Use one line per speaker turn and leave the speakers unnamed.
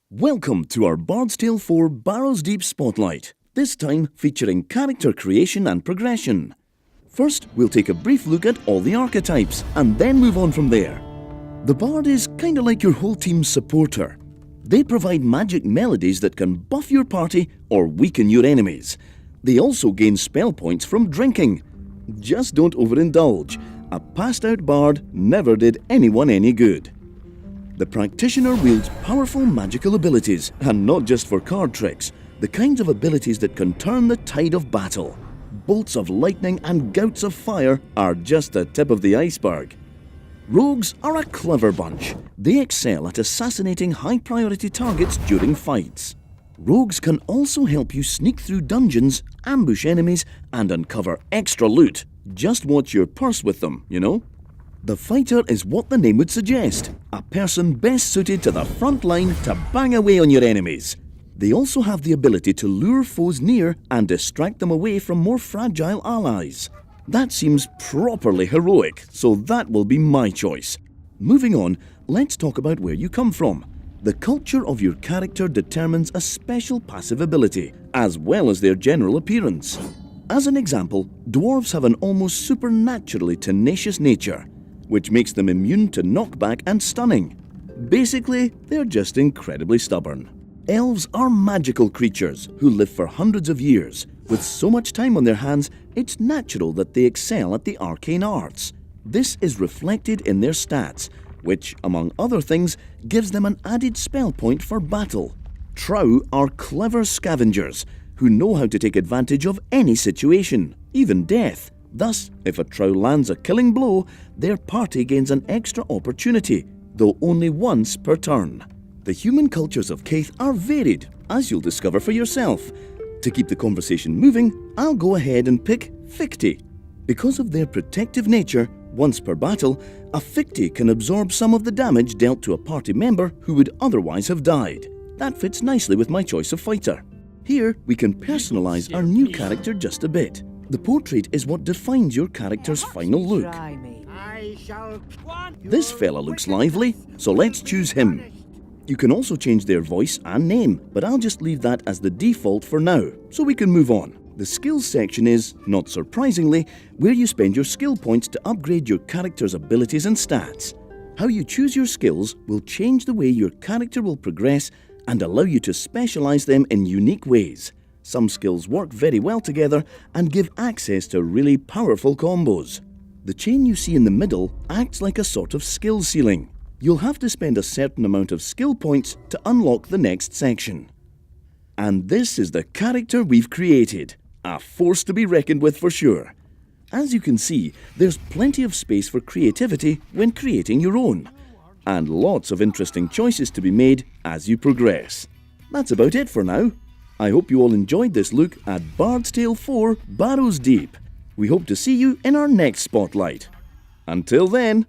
Welcome to our Bard's Tale 4 Barrows Deep Spotlight, this time featuring character creation and progression. First, we'll take a brief look at all the archetypes, and then move on from there. The Bard is kinda like your whole team's supporter. They provide magic melodies that can buff your party or weaken your enemies. They also gain spell points from drinking. Just don't overindulge. A passed-out Bard never did anyone any good. The practitioner wields powerful magical abilities, and not just for card tricks, the kinds of abilities that can turn the tide of battle. Bolts of lightning and gouts of fire are just the tip of the iceberg. Rogues are a clever bunch. They excel at assassinating high-priority targets during fights. Rogues can also help you sneak through dungeons, ambush enemies, and uncover extra loot. Just watch your purse with them, you know? The fighter is what the name would suggest, a person best suited to the front line to bang away on your enemies. They also have the ability to lure foes near and distract them away from more fragile allies. That seems properly heroic, so that will be my choice. Moving on, let's talk about where you come from. The culture of your character determines a special passive ability, as well as their general appearance. As an example, dwarves have an almost supernaturally tenacious nature, which makes them immune to knockback and stunning. Basically, they're just incredibly stubborn. Elves are magical creatures who live for hundreds of years. With so much time on their hands, it's natural that they excel at the arcane arts. This is reflected in their stats, which, among other things, gives them an added spell point for battle. Drow are clever scavengers who know how to take advantage of any situation, even death. Thus, if a Drow lands a killing blow, their party gains an extra opportunity, though only once per turn. The human cultures of Keith are varied, as you'll discover for yourself. To keep the conversation moving, I'll go ahead and pick Ficti. Because of their protective nature, once per battle, a Ficti can absorb some of the damage dealt to a party member who would otherwise have died. That fits nicely with my choice of fighter. Here, we can personalize our new character just a bit. The portrait is what defines your character's final look. This fella looks lively, so let's choose him. You can also change their voice and name, but I'll just leave that as the default for now, so we can move on. The skills section is, not surprisingly, where you spend your skill points to upgrade your character's abilities and stats. How you choose your skills will change the way your character will progress and allow you to specialize them in unique ways. Some skills work very well together and give access to really powerful combos. The chain you see in the middle acts like a sort of skill ceiling. You'll have to spend a certain amount of skill points to unlock the next section. And this is the character we've created. A force to be reckoned with for sure. As you can see, there's plenty of space for creativity when creating your own, and lots of interesting choices to be made as you progress. That's about it for now. I hope you all enjoyed this look at Bard's Tale 4 Barrows Deep. We hope to see you in our next spotlight. Until then,